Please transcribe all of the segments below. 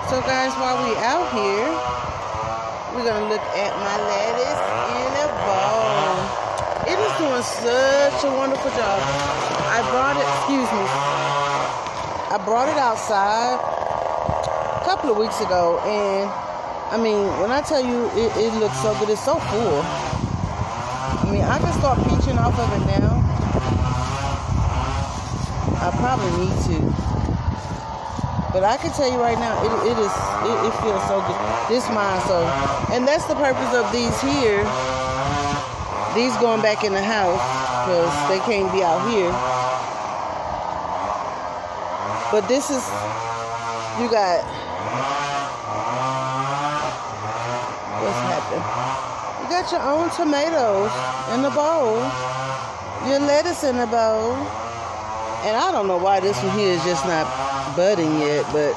So guys, while we out here, we're gonna look at my lettuce in a bowl. It is doing such a wonderful job. I brought it outside a couple of weeks ago, and I mean, when I tell you it looks so good, it's so full. I mean, I can start peaching off of it now. I probably need to. But I can tell you right now, it feels so good. This mine, so, and that's the purpose of these here. These going back in the house, because they can't be out here. But this is, you got, what's happening? You got your own tomatoes in the bowl, your lettuce in the bowl, and I don't know why this one here is just not budding yet, but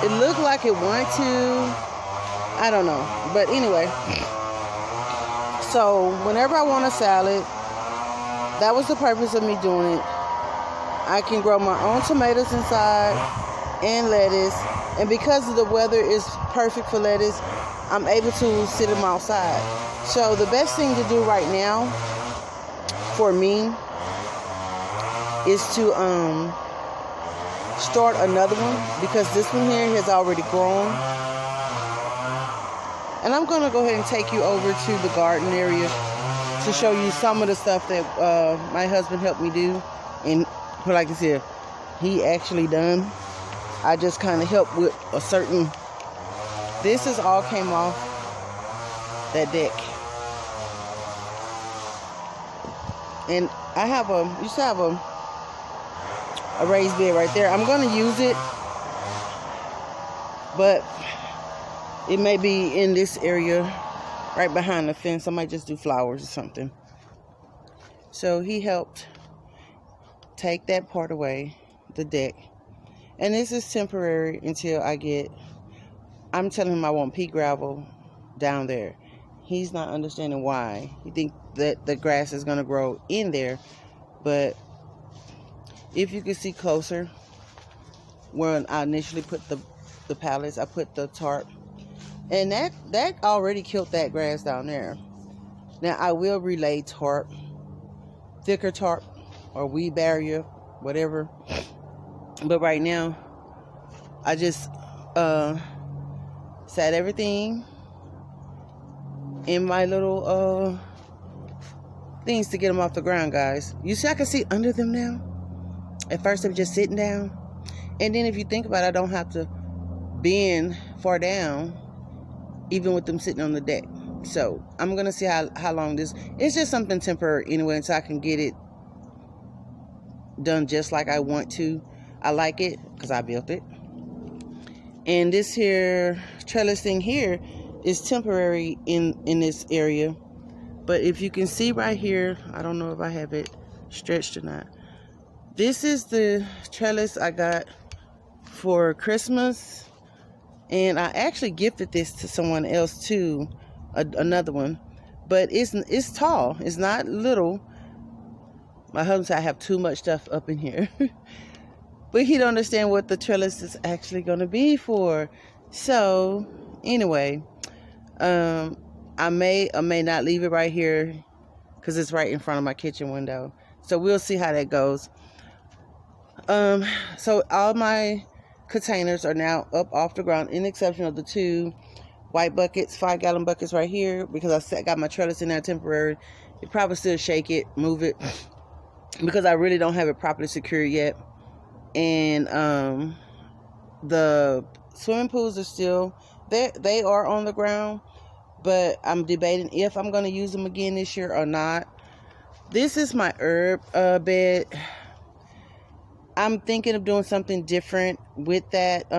it looked like it wanted to. I don't know, but anyway. So whenever I want a salad, that was the purpose of me doing it. I can grow my own tomatoes inside and lettuce, and because the weather is perfect for lettuce, I'm able to sit them outside. So the best thing to do right now for me is to start another one, because this one here has already grown. And I'm going to go ahead and take you over to the garden area to show you some of the stuff that my husband helped me do. And like I said, he actually done. I just kind of helped with a certain... This is all came off that deck. And I used to have a raised bed right there. I'm going to use it, but it may be in this area right behind the fence. I might just do flowers or something. So he helped take that part away, the deck. And this is temporary until I'm telling him I want pea gravel down there. He's not understanding why. He thinks that the grass is going to grow in there, but if you can see closer, where I initially put the pallets, I put the tarp, and that already killed that grass down there. Now I will relay tarp, thicker tarp, or weed barrier, whatever. But right now, I just sat everything in my little things to get them off the ground, guys. You see, I can see under them now. At first, I'm just sitting down. And then if you think about it, I don't have to bend far down, even with them sitting on the deck. So I'm going to see how long this... It's just something temporary anyway, until I can get it done just like I want to. I like it because I built it. And this here trellis thing here is temporary in this area. But if you can see right here, I don't know if I have it stretched or not. This is the trellis I got for Christmas, and I actually gifted this to someone else too, another one. But it's tall. It's not little. My husband said I have too much stuff up in here, but he don't understand what the trellis is actually going to be for. So anyway, I may or may not leave it right here because it's right in front of my kitchen window. So we'll see how that goes. So all my containers are now up off the ground, in exception of the 2 white buckets, 5-gallon buckets right here, because I got my trellis in there temporary. You probably still shake it, move it, because I really don't have it properly secured yet. And the swimming pools are still there. They are on the ground, but I'm debating if I'm going to use them again this year or not. This is my herb bed. I'm thinking of doing something different with that.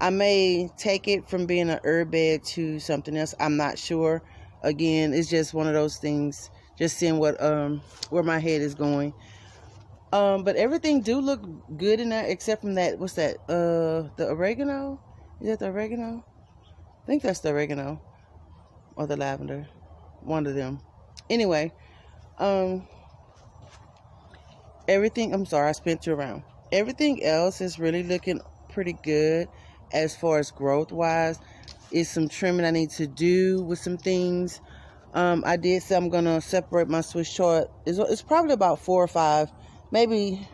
I may take it from being an herb bed to something else. I'm not sure. Again, it's just one of those things. Just seeing what where my head is going. But everything do look good in there, except from that. What's that? The oregano. Is that the oregano? I think that's the oregano or the lavender. One of them. Anyway, everything. I'm sorry, I spent you around. Everything else is really looking pretty good as far as growth wise. It's some trimming I need to do with some things. I did say I'm gonna separate my Swiss chard. It's probably about 4 or 5, maybe.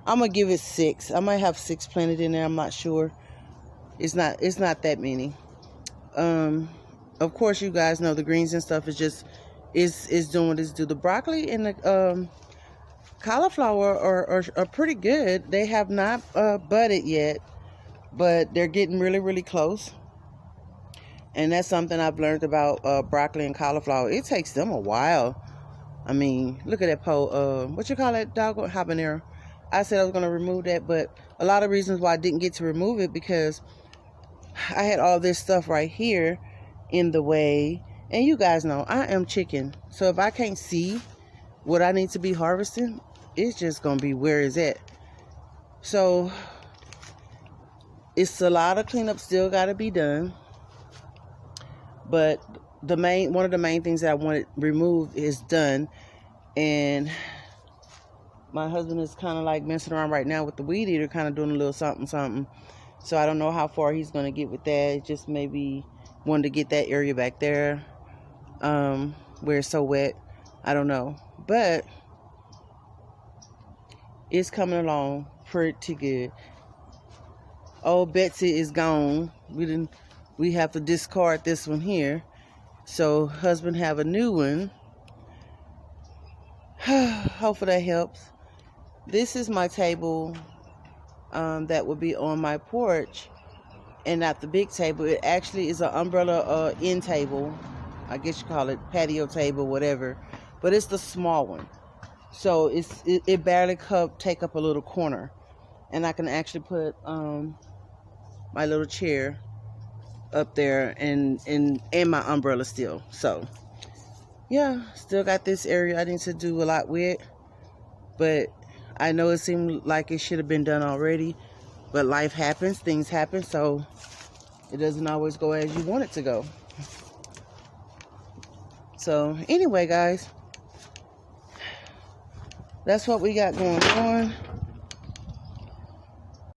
I'm gonna give it 6. I might have 6 planted in there. I'm not sure. It's not that many. Of course, you guys know the greens and stuff is just is doing what it's do. The broccoli and the cauliflower are pretty good. They have not budded yet, but they're getting really close. And that's something I've learned about broccoli and cauliflower. It takes them a while. I mean, look at that pole. What you call that doggone habanero? I said I was going to remove that, but a lot of reasons why I didn't get to remove it because I had all this stuff right here in the way. And you guys know, I am chicken. So if I can't see what I need to be harvesting, it's just going to be where is it. So it's a lot of cleanup still got to be done. But one of the main things that I wanted removed is done. And my husband is kind of like messing around right now with the weed eater, kind of doing a little something. So I don't know how far he's going to get with that. Just maybe wanted to get that area back there where it's so wet. I don't know. But it's coming along pretty good. Old Betsy is gone. We have to discard this one here. So husband have a new one. Hopefully that helps. This is my table that will be on my porch and not the big table. It actually is an umbrella end table. I guess you call it patio table, whatever. But it's the small one. So it barely take up a little corner. And I can actually put my little chair up there and my umbrella still. So yeah, still got this area I need to do a lot with. But I know it seemed like it should have been done already, but life happens, things happen, so it doesn't always go as you want it to go. So anyway, guys, that's what we got going on.